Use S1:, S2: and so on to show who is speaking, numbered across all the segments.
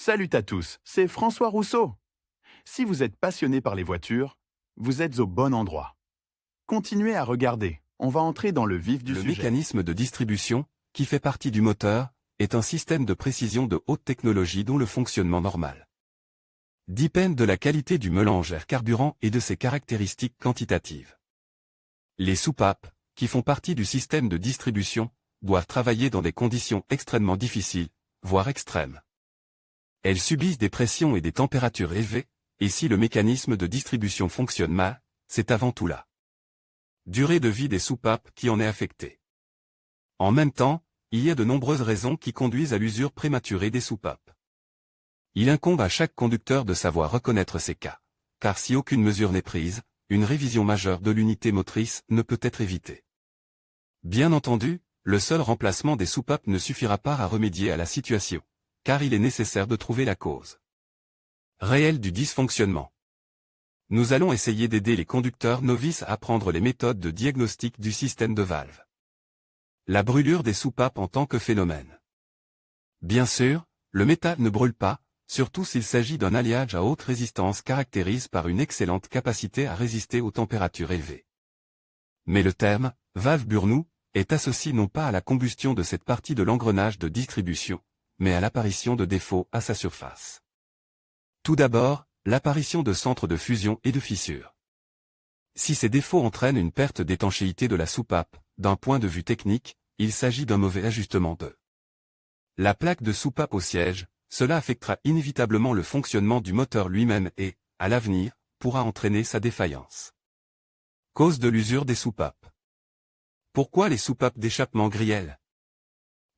S1: Salut à tous, c'est François Rousseau. Si vous êtes passionné par les voitures, vous êtes au bon endroit. Continuez à regarder, on va entrer dans le vif du
S2: Le
S1: sujet.
S2: mécanisme de distribution, qui fait partie du moteur, est un système de précision de haute technologie dont le fonctionnement normal dépend de la qualité du mélange air-carburant et de ses caractéristiques quantitatives. Les soupapes, qui font partie du système de distribution, doivent travailler dans des conditions extrêmement difficiles, voire extrêmes. Elles subissent des pressions et des températures élevées, et si le mécanisme de distribution fonctionne mal, c'est avant tout la durée de vie des soupapes qui en est affectée. En même temps, il y a de nombreuses raisons qui conduisent à l'usure prématurée des soupapes. Il incombe à chaque conducteur de savoir reconnaître ces cas, car si aucune mesure n'est prise, une révision majeure de l'unité motrice ne peut être évitée. Bien entendu, le seul remplacement des soupapes ne suffira pas à remédier à la situation, car il est nécessaire de trouver la cause réelle du dysfonctionnement. Nous allons essayer d'aider les conducteurs novices à apprendre les méthodes de diagnostic du système de valve. La brûlure des soupapes en tant que phénomène. Bien sûr, le métal ne brûle pas, surtout s'il s'agit d'un alliage à haute résistance caractérisé par une excellente capacité à résister aux températures élevées. Mais le terme « valve burn-out » est associé non pas à la combustion de cette partie de l'engrenage de distribution, mais à l'apparition de défauts à sa surface. Tout d'abord, l'apparition de centres de fusion et de fissures. Si ces défauts entraînent une perte d'étanchéité de la soupape, d'un point de vue technique, il s'agit d'un mauvais ajustement de la plaque de soupape au siège. Cela affectera inévitablement le fonctionnement du moteur lui-même et, à l'avenir, pourra entraîner sa défaillance. Cause de l'usure des soupapes. Pourquoi les soupapes d'échappement grillent?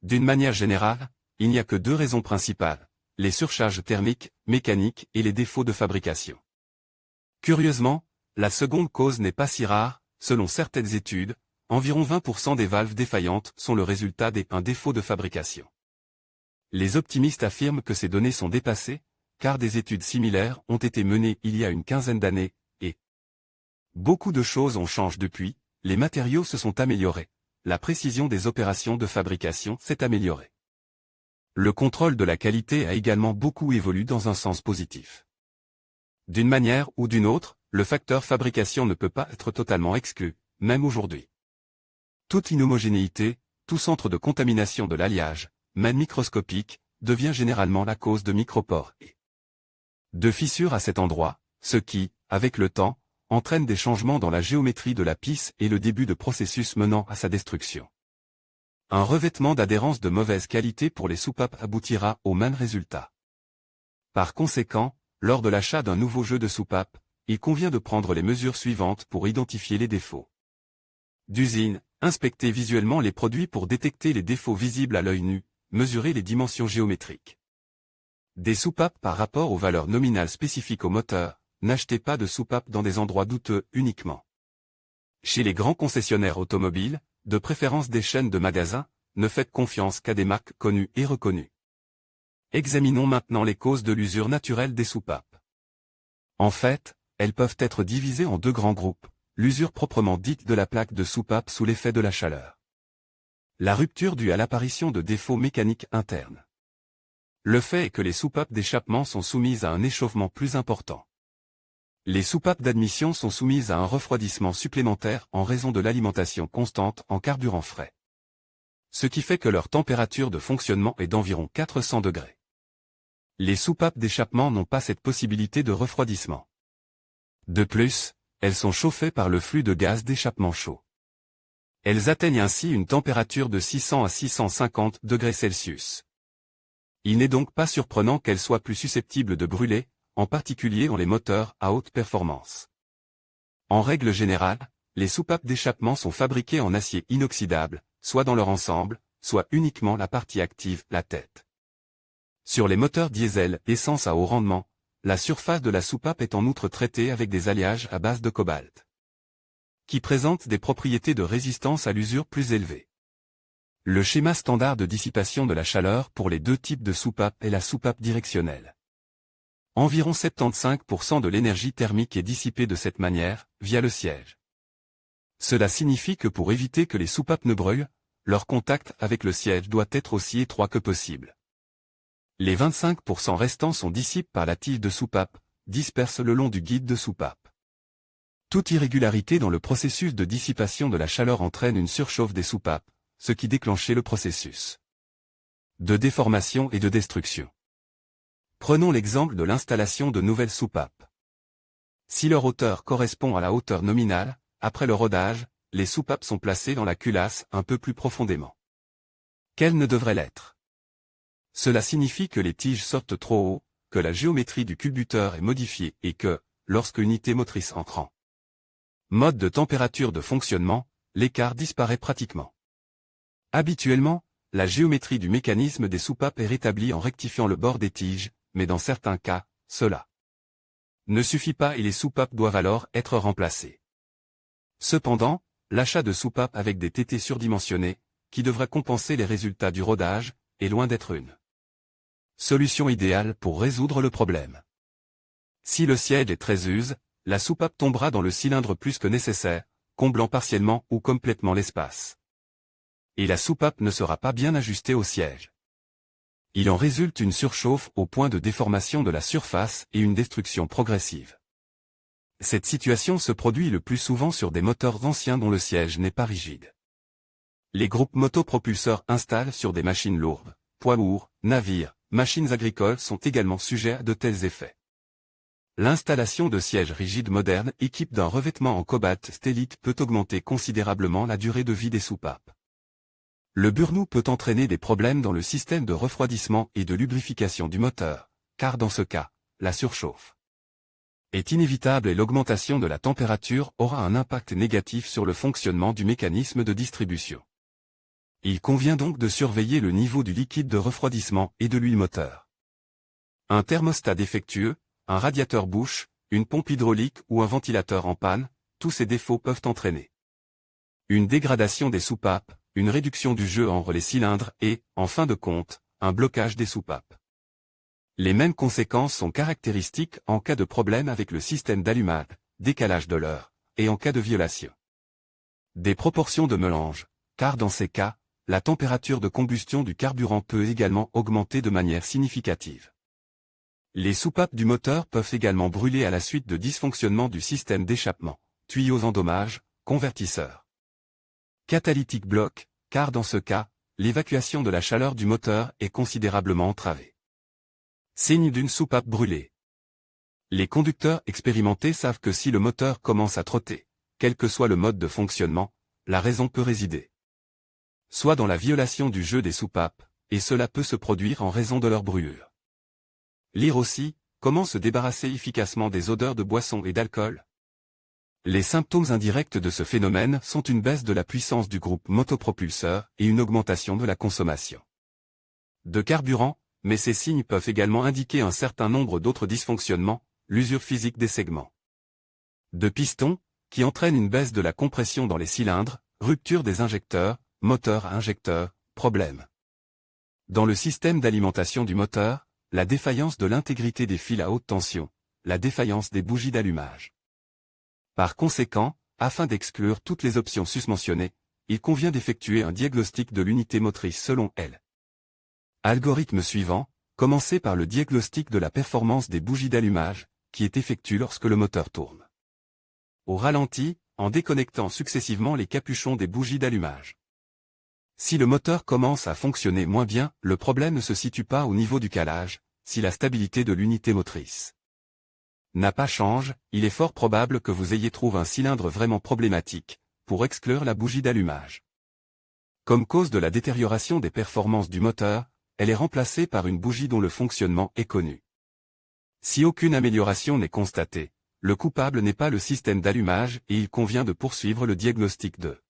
S2: D'une manière générale, il n'y a que deux raisons principales, les surcharges thermiques, mécaniques et les défauts de fabrication. Curieusement, la seconde cause n'est pas si rare, selon certaines études, environ 20% des valves défaillantes sont le résultat d'un défaut de fabrication. Les optimistes affirment que ces données sont dépassées, car des études similaires ont été menées il y a une quinzaine d'années, et beaucoup de choses ont changé depuis, les matériaux se sont améliorés, la précision des opérations de fabrication s'est améliorée. Le contrôle de la qualité a également beaucoup évolué dans un sens positif. D'une manière ou d'une autre, le facteur fabrication ne peut pas être totalement exclu, même aujourd'hui. Toute inhomogénéité, tout centre de contamination de l'alliage, même microscopique, devient généralement la cause de micropores et de fissures à cet endroit, ce qui, avec le temps, entraîne des changements dans la géométrie de la pisse et le début de processus menant à sa destruction. Un revêtement d'adhérence de mauvaise qualité pour les soupapes aboutira au même résultat. Par conséquent, lors de l'achat d'un nouveau jeu de soupapes, il convient de prendre les mesures suivantes pour identifier les défauts d'usine, inspecter visuellement les produits pour détecter les défauts visibles à l'œil nu, mesurer les dimensions géométriques des soupapes par rapport aux valeurs nominales spécifiques au moteur. N'achetez pas de soupapes dans des endroits douteux uniquement. Chez les grands concessionnaires automobiles, de préférence des chaînes de magasins, ne faites confiance qu'à des marques connues et reconnues. Examinons maintenant les causes de l'usure naturelle des soupapes. En fait, elles peuvent être divisées en deux grands groupes, l'usure proprement dite de la plaque de soupape sous l'effet de la chaleur. La rupture due à l'apparition de défauts mécaniques internes. Le fait est que les soupapes d'échappement sont soumises à un échauffement plus important. Les soupapes d'admission sont soumises à un refroidissement supplémentaire en raison de l'alimentation constante en carburant frais. Ce qui fait que leur température de fonctionnement est d'environ 400 degrés. Les soupapes d'échappement n'ont pas cette possibilité de refroidissement. De plus, elles sont chauffées par le flux de gaz d'échappement chaud. Elles atteignent ainsi une température de 600 à 650 degrés Celsius. Il n'est donc pas surprenant qu'elles soient plus susceptibles de brûler, en particulier dans les moteurs à haute performance. En règle générale, les soupapes d'échappement sont fabriquées en acier inoxydable, soit dans leur ensemble, soit uniquement la partie active, la tête. Sur les moteurs diesel, essence à haut rendement, la surface de la soupape est en outre traitée avec des alliages à base de cobalt, qui présentent des propriétés de résistance à l'usure plus élevées. Le schéma standard de dissipation de la chaleur pour les deux types de soupapes est la soupape directionnelle. Environ 75% de l'énergie thermique est dissipée de cette manière, via le siège. Cela signifie que pour éviter que les soupapes ne brûlent, leur contact avec le siège doit être aussi étroit que possible. Les 25% restants sont dissipés par la tige de soupape, disperse le long du guide de soupape. Toute irrégularité dans le processus de dissipation de la chaleur entraîne une surchauffe des soupapes, ce qui déclenche le processus de déformation et de destruction. Prenons l'exemple de l'installation de nouvelles soupapes. Si leur hauteur correspond à la hauteur nominale, après le rodage, les soupapes sont placées dans la culasse un peu plus profondément qu'elles ne devraient l'être. Cela signifie que les tiges sortent trop haut, que la géométrie du culbuteur est modifiée et que, lorsque l'unité motrice entre en mode de température de fonctionnement, l'écart disparaît pratiquement. Habituellement, la géométrie du mécanisme des soupapes est rétablie en rectifiant le bord des tiges, mais dans certains cas, cela ne suffit pas et les soupapes doivent alors être remplacées. Cependant, l'achat de soupapes avec des TT surdimensionnés, qui devraient compenser les résultats du rodage, est loin d'être une solution idéale pour résoudre le problème. Si le siège est très use, la soupape tombera dans le cylindre plus que nécessaire, comblant partiellement ou complètement l'espace. Et la soupape ne sera pas bien ajustée au siège. Il en résulte une surchauffe au point de déformation de la surface et une destruction progressive. Cette situation se produit le plus souvent sur des moteurs anciens dont le siège n'est pas rigide. Les groupes motopropulseurs installent sur des machines lourdes, poids lourds, navires, machines agricoles sont également sujets à de tels effets. L'installation de sièges rigides modernes équipés d'un revêtement en cobalt stélite peut augmenter considérablement la durée de vie des soupapes. Le burn-out peut entraîner des problèmes dans le système de refroidissement et de lubrification du moteur, car dans ce cas, la surchauffe est inévitable et l'augmentation de la température aura un impact négatif sur le fonctionnement du mécanisme de distribution. Il convient donc de surveiller le niveau du liquide de refroidissement et de l'huile moteur. Un thermostat défectueux, un radiateur bouche, une pompe hydraulique ou un ventilateur en panne, tous ces défauts peuvent entraîner une dégradation des soupapes, une réduction du jeu entre les cylindres et, en fin de compte, un blocage des soupapes. Les mêmes conséquences sont caractéristiques en cas de problème avec le système d'allumage, décalage de l'heure, et en cas de violation des proportions de mélange, car dans ces cas, la température de combustion du carburant peut également augmenter de manière significative. Les soupapes du moteur peuvent également brûler à la suite de dysfonctionnement du système d'échappement, tuyaux endommagés, convertisseurs catalytiques bloquent, car dans ce cas, l'évacuation de la chaleur du moteur est considérablement entravée. Signe d'une soupape brûlée. Les conducteurs expérimentés savent que si le moteur commence à trotter, quel que soit le mode de fonctionnement, la raison peut résider soit dans la violation du jeu des soupapes, et cela peut se produire en raison de leur brûlure. Lire aussi, comment se débarrasser efficacement des odeurs de boissons et d'alcool. Les symptômes indirects de ce phénomène sont une baisse de la puissance du groupe motopropulseur et une augmentation de la consommation de carburant, mais ces signes peuvent également indiquer un certain nombre d'autres dysfonctionnements, l'usure physique des segments de piston, qui entraîne une baisse de la compression dans les cylindres, rupture des injecteurs, moteur à injecteur, problème dans le système d'alimentation du moteur, la défaillance de l'intégrité des fils à haute tension, la défaillance des bougies d'allumage. Par conséquent, afin d'exclure toutes les options susmentionnées, il convient d'effectuer un diagnostic de l'unité motrice selon L. Algorithme suivant, commencer par le diagnostic de la performance des bougies d'allumage, qui est effectué lorsque le moteur tourne au ralenti, en déconnectant successivement les capuchons des bougies d'allumage. Si le moteur commence à fonctionner moins bien, le problème ne se situe pas au niveau du calage, si la stabilité de l'unité motrice n'a pas changé, il est fort probable que vous ayez trouvé un cylindre vraiment problématique, pour exclure la bougie d'allumage. Comme cause de la détérioration des performances du moteur, elle est remplacée par une bougie dont le fonctionnement est connu. Si aucune amélioration n'est constatée, le coupable n'est pas le système d'allumage et il convient de poursuivre le diagnostic de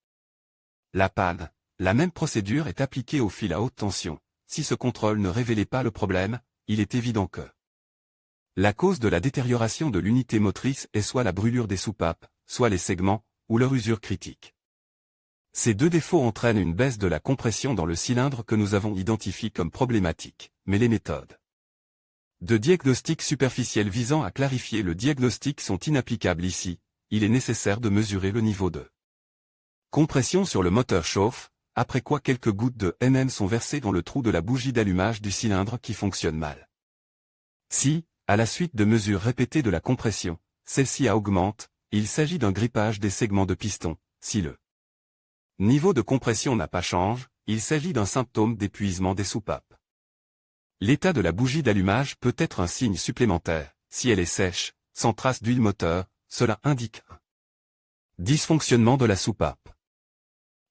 S2: la panne. La même procédure est appliquée au fil à haute tension. Si ce contrôle ne révélait pas le problème, il est évident que la cause de la détérioration de l'unité motrice est soit la brûlure des soupapes, soit les segments, ou leur usure critique. Ces deux défauts entraînent une baisse de la compression dans le cylindre que nous avons identifié comme problématique, mais les méthodes de diagnostic superficiel visant à clarifier le diagnostic sont inapplicables ici. Il est nécessaire de mesurer le niveau de compression sur le moteur chauffe, après quoi quelques gouttes de NN sont versées dans le trou de la bougie d'allumage du cylindre qui fonctionne mal. Si, à la suite de mesures répétées de la compression, celle-ci augmente, il s'agit d'un grippage des segments de piston. Si le niveau de compression n'a pas changé, il s'agit d'un symptôme d'épuisement des soupapes. L'état de la bougie d'allumage peut être un signe supplémentaire. Si elle est sèche, sans trace d'huile moteur, cela indique un dysfonctionnement de la soupape.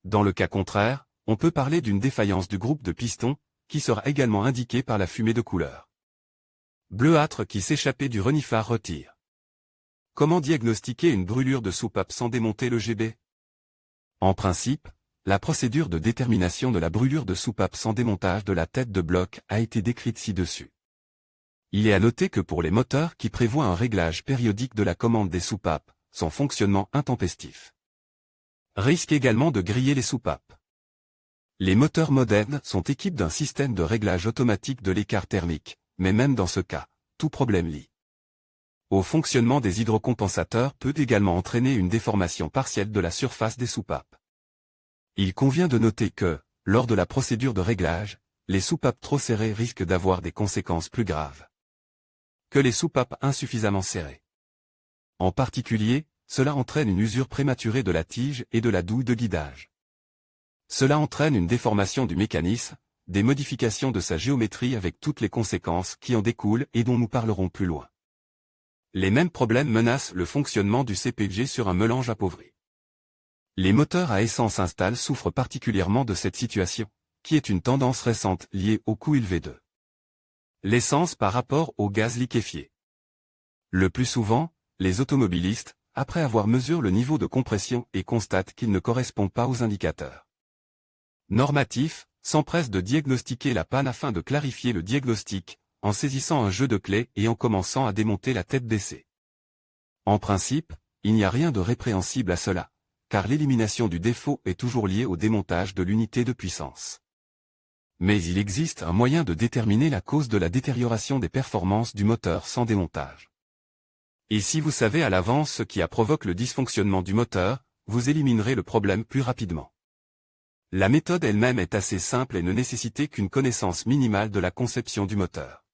S2: Dans le cas contraire, on peut parler d'une défaillance du groupe de piston, qui sera également indiquée par la fumée de couleur bleuâtre qui s'échappait du reniflard retire. Comment diagnostiquer une brûlure de soupape sans démonter le GB? En principe, la procédure de détermination de la brûlure de soupape sans démontage de la tête de bloc a été décrite ci-dessus. Il est à noter que pour les moteurs qui prévoient un réglage périodique de la commande des soupapes, son fonctionnement intempestif risque également de griller les soupapes. Les moteurs modernes sont équipés d'un système de réglage automatique de l'écart thermique, mais même dans ce cas, tout problème lié au fonctionnement des hydrocompensateurs peut également entraîner une déformation partielle de la surface des soupapes. Il convient de noter que, lors de la procédure de réglage, les soupapes trop serrées risquent d'avoir des conséquences plus graves que les soupapes insuffisamment serrées. En particulier, cela entraîne une usure prématurée de la tige et de la douille de guidage. Cela entraîne une déformation du mécanisme, des modifications de sa géométrie avec toutes les conséquences qui en découlent et dont nous parlerons plus loin. Les mêmes problèmes menacent le fonctionnement du CPG sur un mélange appauvri. Les moteurs à essence installés souffrent particulièrement de cette situation, qui est une tendance récente liée au coût élevé de l'essence par rapport au gaz liquéfié. Le plus souvent, les automobilistes, après avoir mesuré le niveau de compression et constatent qu'il ne correspond pas aux indicateurs normatifs, s'empressent de diagnostiquer la panne afin de clarifier le diagnostic, en saisissant un jeu de clés et en commençant à démonter la tête d'essai. En principe, il n'y a rien de répréhensible à cela, car l'élimination du défaut est toujours liée au démontage de l'unité de puissance. Mais il existe un moyen de déterminer la cause de la détérioration des performances du moteur sans démontage. Et si vous savez à l'avance ce qui a provoqué le dysfonctionnement du moteur, vous éliminerez le problème plus rapidement. La méthode elle-même est assez simple et ne nécessite qu'une connaissance minimale de la conception du moteur.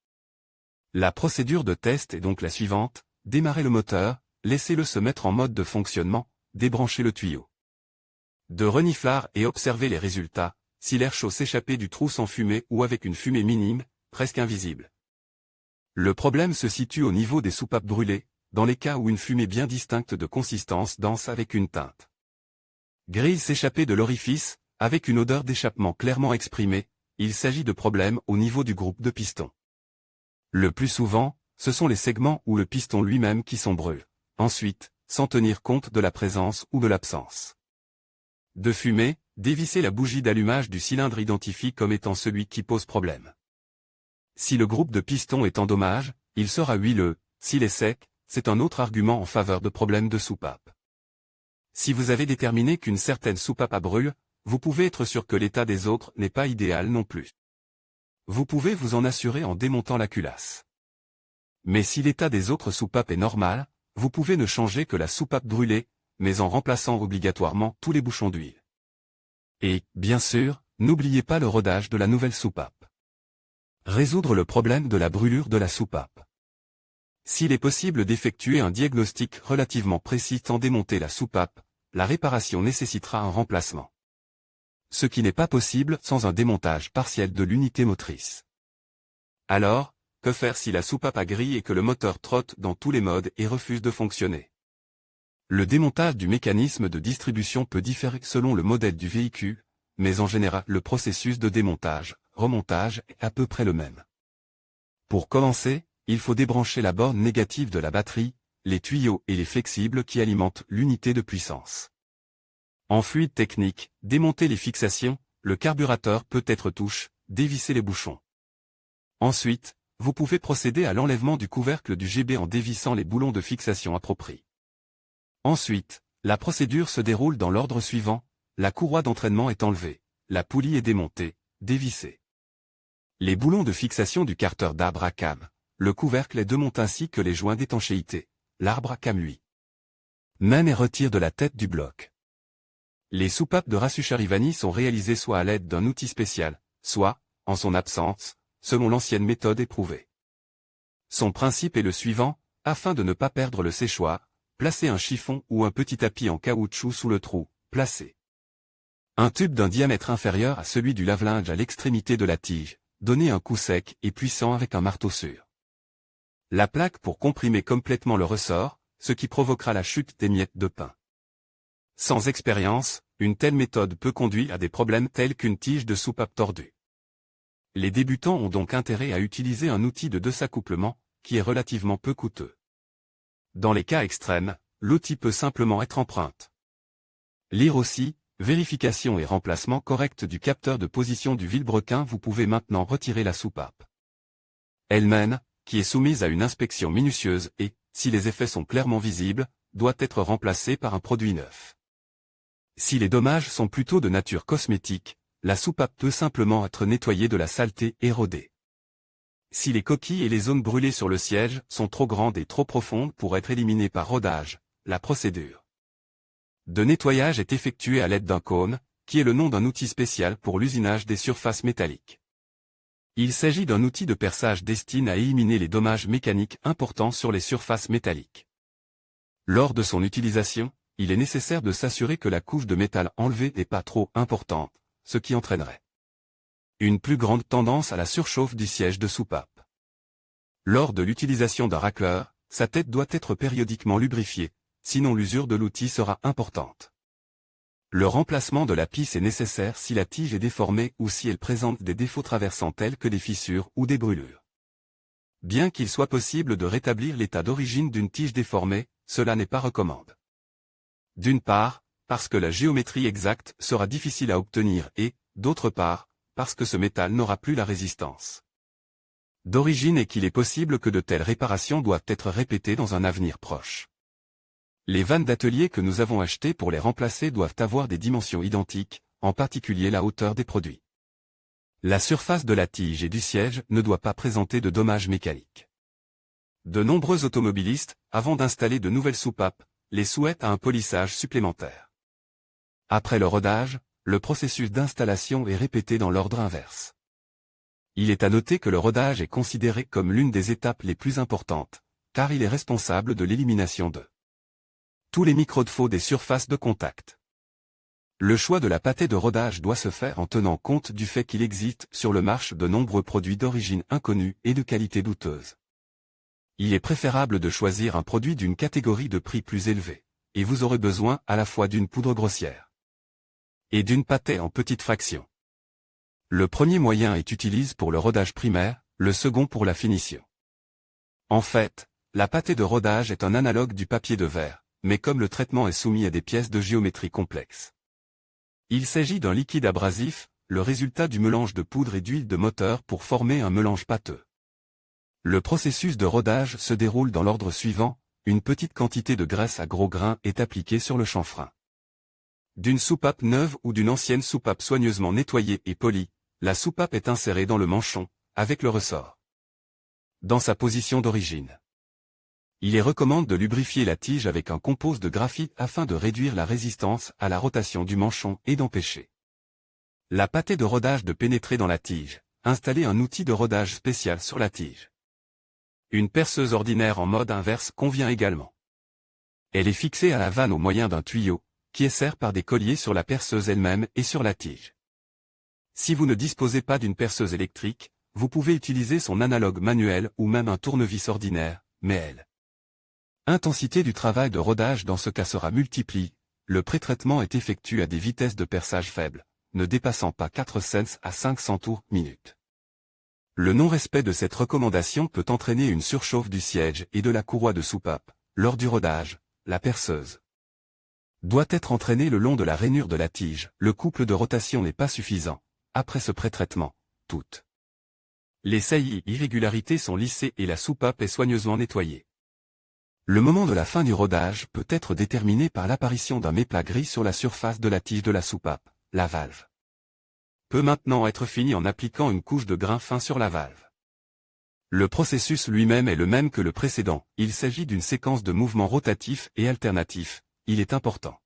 S2: La procédure de test est donc la suivante: démarrer le moteur, laissez-le se mettre en mode de fonctionnement, débrancher le tuyau de reniflard et observer les résultats, si l'air chaud s'échappait du trou sans fumée ou avec une fumée minime, presque invisible. Le problème se situe au niveau des soupapes brûlées, dans les cas où une fumée bien distincte de consistance dense avec une teinte grise s'échappait de l'orifice, avec une odeur d'échappement clairement exprimée, il s'agit de problèmes au niveau du groupe de piston. Le plus souvent, ce sont les segments ou le piston lui-même qui sont brûlés. Ensuite, sans tenir compte de la présence ou de l'absence de fumée, dévisser la bougie d'allumage du cylindre identifie comme étant celui qui pose problème. Si le groupe de piston est en dommage, il sera huileux. S'il est sec, c'est un autre argument en faveur de problèmes de soupape. Si vous avez déterminé qu'une certaine soupape a brûlé, vous pouvez être sûr que l'état des autres n'est pas idéal non plus. Vous pouvez vous en assurer en démontant la culasse. Mais si l'état des autres soupapes est normal, vous pouvez ne changer que la soupape brûlée, mais en remplaçant obligatoirement tous les bouchons d'huile. Et, bien sûr, n'oubliez pas le rodage de la nouvelle soupape. Résoudre le problème de la brûlure de la soupape. S'il est possible d'effectuer un diagnostic relativement précis sans démonter la soupape, la réparation nécessitera un remplacement. Ce qui n'est pas possible sans un démontage partiel de l'unité motrice. Alors, que faire si la soupape a grillé et que le moteur trotte dans tous les modes et refuse de fonctionner? Le démontage du mécanisme de distribution peut différer selon le modèle du véhicule, mais en général le processus de démontage, remontage est à peu près le même. Pour commencer, il faut débrancher la borne négative de la batterie, les tuyaux et les flexibles qui alimentent l'unité de puissance. En fluide technique, démonter les fixations, le carburateur peut être touche, dévisser les bouchons. Ensuite, vous pouvez procéder à l'enlèvement du couvercle du GB en dévissant les boulons de fixation appropriés. Ensuite, la procédure se déroule dans l'ordre suivant: la courroie d'entraînement est enlevée, la poulie est démontée, dévissée. Les boulons de fixation du carter d'arbre à cam, le couvercle est démonté ainsi que les joints d'étanchéité, l'arbre à cam lui. Même et retire de la tête du bloc. Les soupapes de Rasucharivani sont réalisées soit à l'aide d'un outil spécial, soit, en son absence, selon l'ancienne méthode éprouvée. Son principe est le suivant, afin de ne pas perdre le séchoir, placez un chiffon ou un petit tapis en caoutchouc sous le trou, placez un tube d'un diamètre inférieur à celui du lave-linge à l'extrémité de la tige, donnez un coup sec et puissant avec un marteau sur la plaque pour comprimer complètement le ressort, ce qui provoquera la chute des miettes de pain. Sans expérience, une telle méthode peut conduire à des problèmes tels qu'une tige de soupape tordue. Les débutants ont donc intérêt à utiliser un outil de désaccouplement, qui est relativement peu coûteux. Dans les cas extrêmes, l'outil peut simplement être empreinte. Lire aussi, vérification et remplacement correct du capteur de position du vilebrequin. Vous pouvez maintenant retirer la soupape elle-même, qui est soumise à une inspection minutieuse et, si les effets sont clairement visibles, doit être remplacée par un produit neuf. Si les dommages sont plutôt de nature cosmétique, la soupape peut simplement être nettoyée de la saleté et rodée. Si les coquilles et les zones brûlées sur le siège sont trop grandes et trop profondes pour être éliminées par rodage, la procédure de nettoyage est effectuée à l'aide d'un cône, qui est le nom d'un outil spécial pour l'usinage des surfaces métalliques. Il s'agit d'un outil de perçage destiné à éliminer les dommages mécaniques importants sur les surfaces métalliques. Lors de son utilisation, il est nécessaire de s'assurer que la couche de métal enlevée n'est pas trop importante, ce qui entraînerait une plus grande tendance à la surchauffe du siège de soupape. Lors de l'utilisation d'un racleur, sa tête doit être périodiquement lubrifiée, sinon l'usure de l'outil sera importante. Le remplacement de la pisse est nécessaire si la tige est déformée ou si elle présente des défauts traversants tels que des fissures ou des brûlures. Bien qu'il soit possible de rétablir l'état d'origine d'une tige déformée, cela n'est pas recommandé. D'une part, parce que la géométrie exacte sera difficile à obtenir et, d'autre part, parce que ce métal n'aura plus la résistance d'origine et qu'il est possible que de telles réparations doivent être répétées dans un avenir proche. Les vannes d'atelier que nous avons achetées pour les remplacer doivent avoir des dimensions identiques, en particulier la hauteur des produits. La surface de la tige et du siège ne doit pas présenter de dommages mécaniques. De nombreux automobilistes, avant d'installer de nouvelles soupapes, les souhaitent à un polissage supplémentaire. Après le rodage, le processus d'installation est répété dans l'ordre inverse. Il est à noter que le rodage est considéré comme l'une des étapes les plus importantes, car il est responsable de l'élimination de tous les micro-défauts des surfaces de contact. Le choix de la pâtée de rodage doit se faire en tenant compte du fait qu'il existe sur le marché de nombreux produits d'origine inconnue et de qualité douteuse. Il est préférable de choisir un produit d'une catégorie de prix plus élevée, et vous aurez besoin à la fois d'une poudre grossière et d'une pâtée en petites fractions. Le premier moyen est utilisé pour le rodage primaire, le second pour la finition. En fait, la pâtée de rodage est un analogue du papier de verre, mais comme le traitement est soumis à des pièces de géométrie complexes. Il s'agit d'un liquide abrasif, le résultat du mélange de poudre et d'huile de moteur pour former un mélange pâteux. Le processus de rodage se déroule dans l'ordre suivant, une petite quantité de graisse à gros grains est appliquée sur le chanfrein d'une soupape neuve ou d'une ancienne soupape soigneusement nettoyée et polie. La soupape est insérée dans le manchon, avec le ressort dans sa position d'origine. Il est recommandé de lubrifier la tige avec un compost de graphite afin de réduire la résistance à la rotation du manchon et d'empêcher la pâtée de rodage de pénétrer dans la tige. Installez un outil de rodage spécial sur la tige. Une perceuse ordinaire en mode inverse convient également. Elle est fixée à la vanne au moyen d'un tuyau, qui est serré par des colliers sur la perceuse elle-même et sur la tige. Si vous ne disposez pas d'une perceuse électrique, vous pouvez utiliser son analogue manuel ou même un tournevis ordinaire, mais elle intensité du travail de rodage dans ce cas sera multipliée. Le pré-traitement est effectué à des vitesses de perçage faibles, ne dépassant pas 400 à 500 tours minute. Le non-respect de cette recommandation peut entraîner une surchauffe du siège et de la courroie de soupape. Lors du rodage, la perceuse doit être entraînée le long de la rainure de la tige. Le couple de rotation n'est pas suffisant. Après ce pré-traitement, toutes les saillies et irrégularités sont lissées et la soupape est soigneusement nettoyée. Le moment de la fin du rodage peut être déterminé par l'apparition d'un méplat gris sur la surface de la tige de la soupape. La valve peut maintenant être finie en appliquant une couche de grain fin sur la valve. Le processus lui-même est le même que le précédent. Il s'agit d'une séquence de mouvements rotatifs et alternatifs. Il est important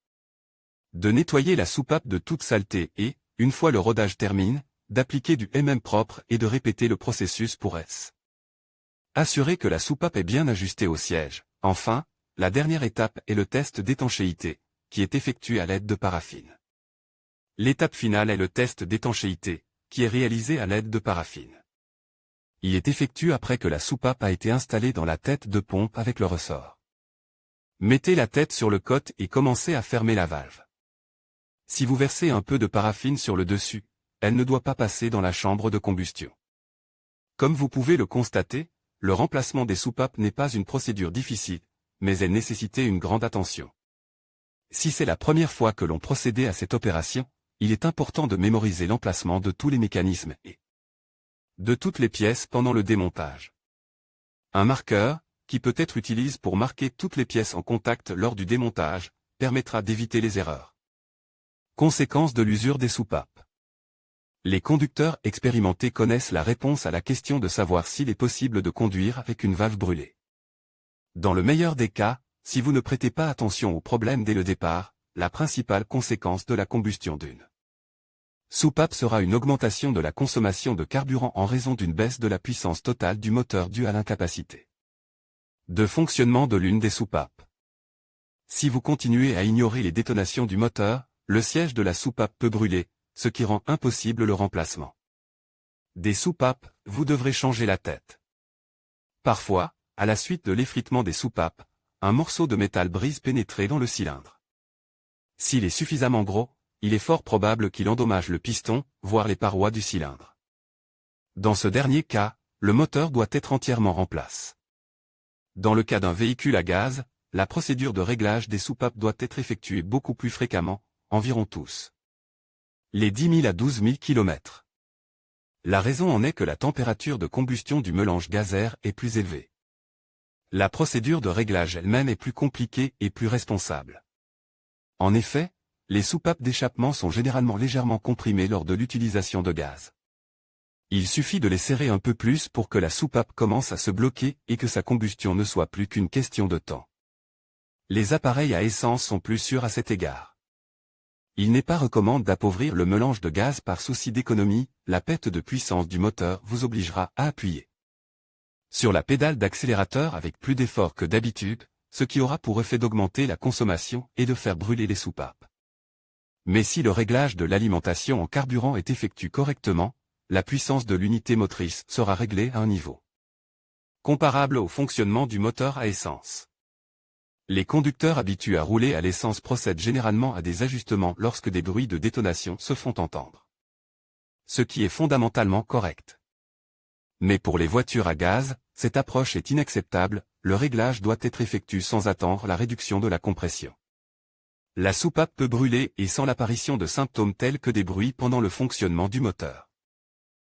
S2: De nettoyer la soupape de toute saleté et, une fois le rodage terminé, d'appliquer du propre et de répéter le processus pour assurer que la soupape est bien ajustée au siège. Enfin, la dernière étape est le test d'étanchéité, qui est effectué à l'aide de paraffine. L'étape finale est le test d'étanchéité, qui est réalisé à l'aide de paraffine. Il est effectué après que la soupape a été installée dans la tête de pompe avec le ressort. Mettez la tête sur le côte et commencez à fermer la valve. Si vous versez un peu de paraffine sur le dessus, elle ne doit pas passer dans la chambre de combustion. Comme vous pouvez le constater, le remplacement des soupapes n'est pas une procédure difficile, mais elle nécessitait une grande attention. Si c'est la première fois que l'on procédait à cette opération, il est important de mémoriser l'emplacement de tous les mécanismes et de toutes les pièces pendant le démontage. Un marqueur, qui peut être utilisé pour marquer toutes les pièces en contact lors du démontage, permettra d'éviter les erreurs. Conséquences de l'usure des soupapes. Les conducteurs expérimentés connaissent la réponse à la question de savoir s'il est possible de conduire avec une valve brûlée. Dans le meilleur des cas, si vous ne prêtez pas attention au problème dès le départ, la principale conséquence de la combustion d'une soupape sera une augmentation de la consommation de carburant en raison d'une baisse de la puissance totale du moteur due à l'incapacité de fonctionnement de l'une des soupapes. Si vous continuez à ignorer les détonations du moteur, le siège de la soupape peut brûler, ce qui rend impossible le remplacement. Des soupapes, vous devrez changer la tête. Parfois, à la suite de l'effritement des soupapes, un morceau de métal brise pénétrer dans le cylindre. S'il est suffisamment gros, il est fort probable qu'il endommage le piston, voire les parois du cylindre. Dans ce dernier cas, le moteur doit être entièrement remplacé. Dans le cas d'un véhicule à gaz, la procédure de réglage des soupapes doit être effectuée beaucoup plus fréquemment, environ tous les 10 000 à 12 000 km. La raison en est que la température de combustion du mélange gaz-air est plus élevée. La procédure de réglage elle-même est plus compliquée et plus responsable. En effet, les soupapes d'échappement sont généralement légèrement comprimées lors de l'utilisation de gaz. Il suffit de les serrer un peu plus pour que la soupape commence à se bloquer et que sa combustion ne soit plus qu'une question de temps. Les appareils à essence sont plus sûrs à cet égard. Il n'est pas recommandé d'appauvrir le mélange de gaz par souci d'économie, la perte de puissance du moteur vous obligera à appuyer sur la pédale d'accélérateur avec plus d'effort que d'habitude, ce qui aura pour effet d'augmenter la consommation et de faire brûler les soupapes. Mais si le réglage de l'alimentation en carburant est effectué correctement, la puissance de l'unité motrice sera réglée à un niveau comparable au fonctionnement du moteur à essence. Les conducteurs habitués à rouler à l'essence procèdent généralement à des ajustements lorsque des bruits de détonation se font entendre. Ce qui est fondamentalement correct. Mais pour les voitures à gaz, cette approche est inacceptable, le réglage doit être effectué sans attendre la réduction de la compression. La soupape peut brûler et sans l'apparition de symptômes tels que des bruits pendant le fonctionnement du moteur.